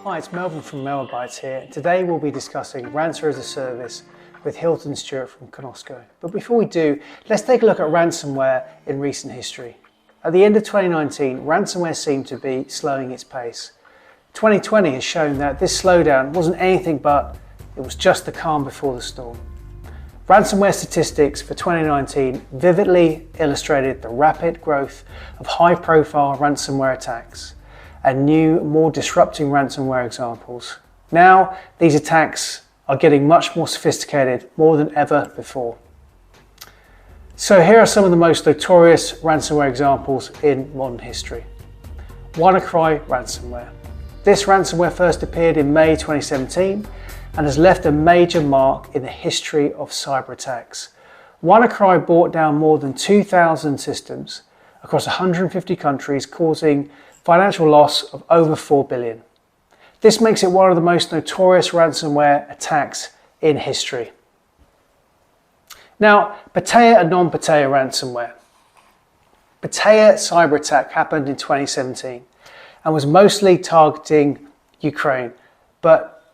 Hi, it's Melvin from Malwarebytes here. Today we'll be discussing Ransomware as a Service with Hylton Stewart from Conosco. But before we do, let's take a look at ransomware in recent history. At the end of 2019, ransomware seemed to be slowing its pace. 2020 has shown that this slowdown wasn't anything but it was just the calm before the storm. Ransomware statistics for 2019 vividly illustrated the rapid growth of high-profile ransomware attacks and new, more disrupting ransomware examples. Now, these attacks are getting much more sophisticated, more than ever before. So here are some of the most notorious ransomware examples in modern history. WannaCry ransomware. This ransomware first appeared in May 2017 and has left a major mark in the history of cyber attacks. WannaCry brought down more than 2,000 systems across 150 countries, causing financial loss of over 4 billion. This makes it one of the most notorious ransomware attacks in history. Now, Patea and non-Patea ransomware. Patea Cyberattack happened in 2017 and was mostly targeting Ukraine, but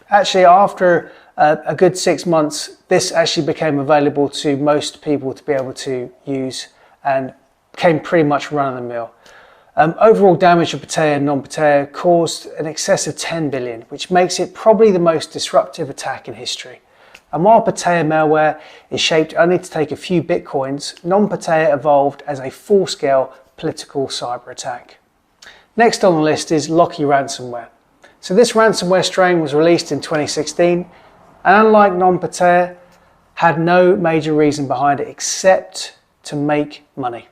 actually after a good 6 months, this actually became available to most people to be able to use and became pretty much run-of-the-mill. Overall damage of Patea and non-Patea caused an excess of 10 billion, which makes it probably the most disruptive attack in history. And while Patea malware is shaped only to take a few bitcoins, non-Patea evolved as a full-scale political cyber attack. Next on the list is Locky ransomware. So this ransomware strain was released in 2016, and unlike non-Patea, had no major reason behind it except to make money.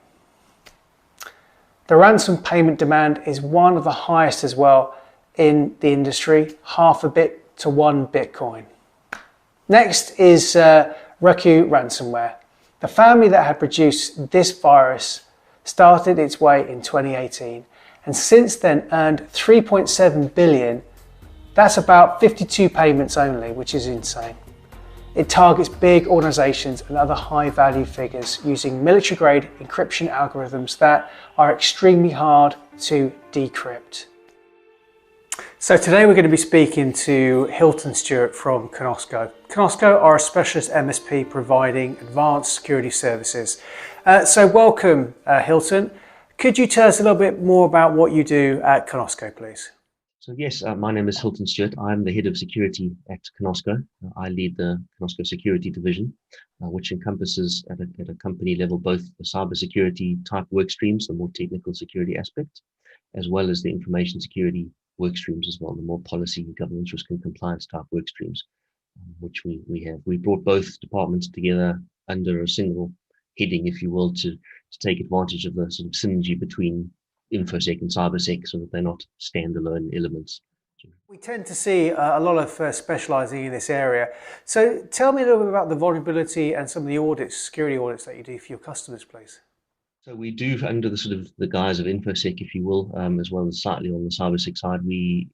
The ransom payment demand is one of the highest as well in the industry, half a bit to 1 Bitcoin. Next is Raku ransomware. The family that had produced this virus started its way in 2018 and since then earned 3.7 billion. That's about 52 payments only, which is insane. It targets big organizations and other high-value figures using military-grade encryption algorithms that are extremely hard to decrypt. So today we're going to be speaking to Hylton Stewart from Conosco. Conosco are a specialist MSP providing advanced security services. So welcome, Hylton. Could you tell us a little bit more about what you do at Conosco, please? So yes, my name is Hilton Stewart. I'm the head of security at Conosco. I lead the Conosco security division, which encompasses at a company level both the cybersecurity type work streams, the more technical security aspect, as well as the information security work streams as well, the more policy, governance, risk and compliance type work streams, which we have. We brought both departments together under a single heading, if you will, to take advantage of the sort of synergy between InfoSec and CyberSec so that they're not standalone elements. We tend to see a lot of specializing in this area. So tell me a little bit about the vulnerability and some of the audits, security audits that you do for your customers, please. So we do, under the sort of the guise of InfoSec, if you will, as well as slightly on the CyberSec side, we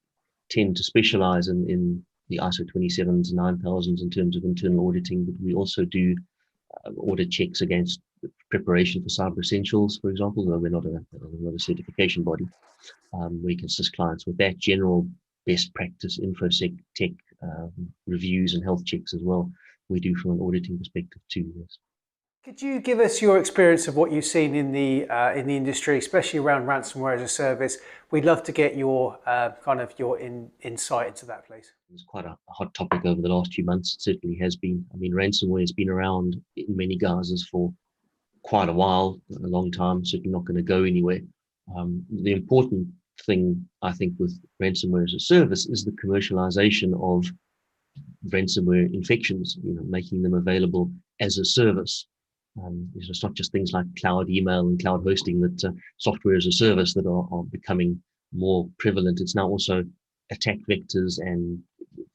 tend to specialize in the ISO 27000s and 9000s in terms of internal auditing, but we also do audit checks against preparation for Cyber Essentials, for example, though we're not a certification body. We can assist clients with that general best practice InfoSec tech reviews and health checks as well. We do from an auditing perspective too. Yes. Could you give us your experience of what you've seen in the industry, especially around ransomware as a service? We'd love to get your your insight into that, please. It's quite a hot topic over the last few months. It certainly has been. I mean, ransomware has been around in many guises for quite a while, a long time, certainly not going to go anywhere. The important thing, I think, with ransomware as a service is the commercialization of ransomware infections, making them available as a service. It's not just things like cloud email and cloud hosting, that software as a service that are becoming more prevalent. It's now also attack vectors and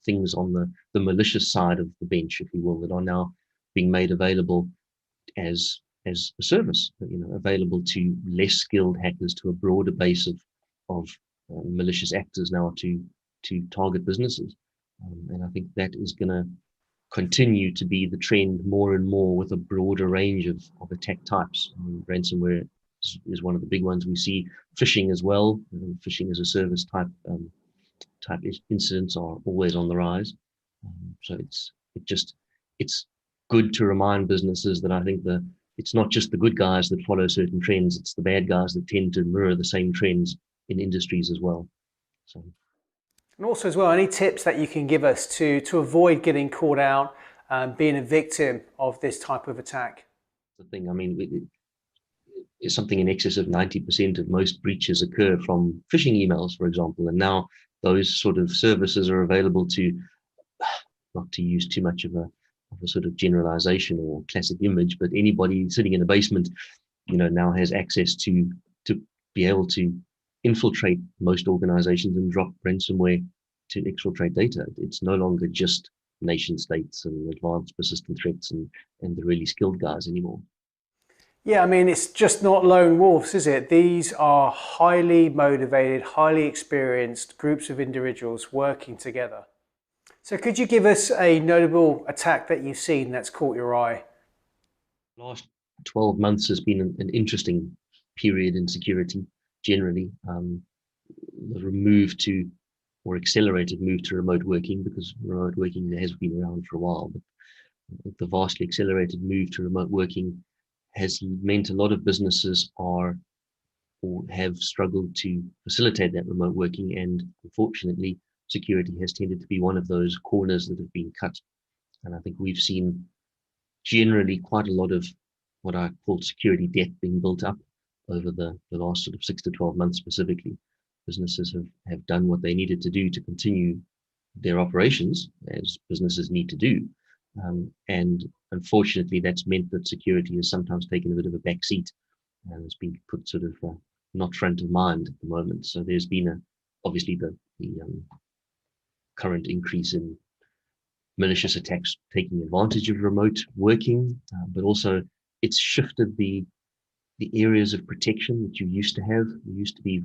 things on the malicious side of the bench, if you will, that are now being made available as a service, available to less skilled hackers, to a broader base of malicious actors now to target businesses. And I think that is going to continue to be the trend more and more, with a broader range of attack types. I mean, ransomware is one of the big ones we see. Phishing as well, phishing as a service type type incidents are always on the rise. So it's good to remind businesses that I think it's not just the good guys that follow certain trends, it's the bad guys that tend to mirror the same trends in industries as well. So. And also as well, any tips that you can give us to avoid getting caught out, being a victim of this type of attack? The thing, I mean, it's something in excess of 90% of most breaches occur from phishing emails, for example, and now those sort of services are available to, not to use too much of a sort of generalization or classic image, but anybody sitting in a basement, now has access to be able to infiltrate most organizations and drop ransomware to exfiltrate data. It's no longer just nation states and advanced persistent threats and the really skilled guys anymore. Yeah, I mean, it's just not lone wolves, is it? These are highly motivated, highly experienced groups of individuals working together. So could you give us a notable attack that you've seen that's caught your eye? Last 12 months has been an interesting period in security generally. Accelerated move to remote working, because remote working has been around for a while, but the vastly accelerated move to remote working has meant a lot of businesses have struggled to facilitate that remote working, and unfortunately security has tended to be one of those corners that have been cut. And I think we've seen generally quite a lot of what I call security debt being built up over the last sort of 6 to 12 months specifically. Businesses have done what they needed to do to continue their operations, as businesses need to do. And unfortunately, that's meant that security has sometimes taken a bit of a back seat and has been put sort of not front of mind at the moment. So there's been obviously the current increase in malicious attacks taking advantage of remote working, but also it's shifted the areas of protection that you used to have. You used to be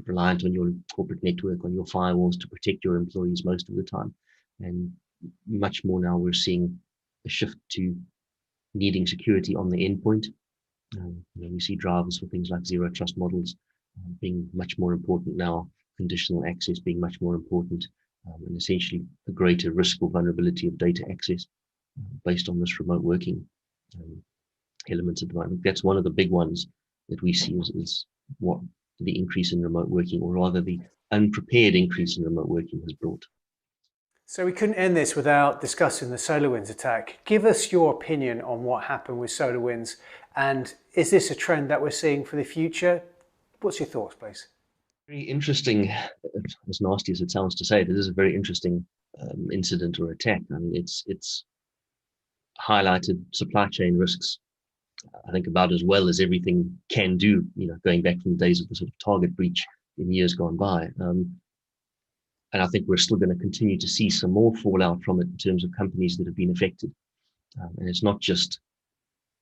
reliant on your corporate network, on your firewalls to protect your employees most of the time. And much more now we're seeing a shift to needing security on the endpoint. We see drivers for things like zero trust models being much more important now, conditional access being much more important, and essentially a greater risk or vulnerability of data access based on this remote working elements at the moment. That's one of the big ones that we see is what the increase in remote working, or rather the unprepared increase in remote working, has brought. So we couldn't end this without discussing the SolarWinds attack. Give us your opinion on what happened with SolarWinds, and is this a trend that we're seeing for the future? What's your thoughts, please? Very interesting, as nasty as it sounds to say, this is a very interesting incident or attack. I mean, it's highlighted supply chain risks, I think, about as well as everything can do, going back from the days of the sort of Target breach in years gone by. And I think we're still going to continue to see some more fallout from it in terms of companies that have been affected. And it's not just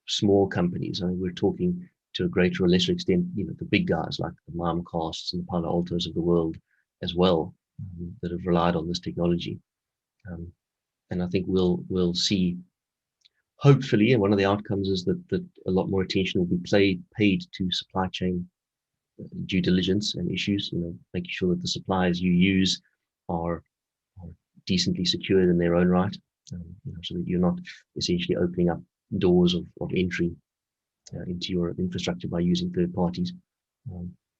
small companies. I mean, we're talking to a greater or lesser extent, the big guys like the Mimecast and the Palo Altos of the world as well, that have relied on this technology. And I think we'll see, hopefully, and one of the outcomes is that a lot more attention will be paid to supply chain due diligence and issues, making sure that the suppliers you use are decently secured in their own right, so that you're not essentially opening up doors of entry into your infrastructure by using third parties,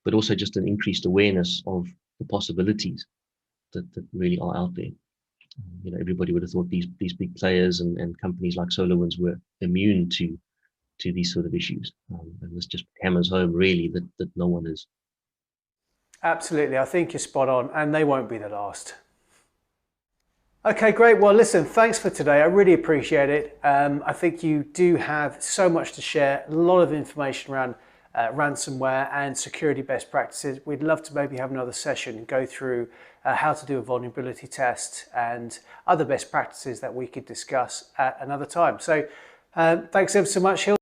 but also just an increased awareness of the possibilities that really are out there. Everybody would have thought these big players and companies like SolarWinds were immune to these sort of issues, and this just hammers home really that no one is. Absolutely, I think you're spot on, and they won't be the last. Okay, great. Well, listen, thanks for today. I really appreciate it. I think you do have so much to share, a lot of information around ransomware and security best practices. We'd love to maybe have another session and go through how to do a vulnerability test and other best practices that we could discuss at another time. So thanks ever so much, Hilton.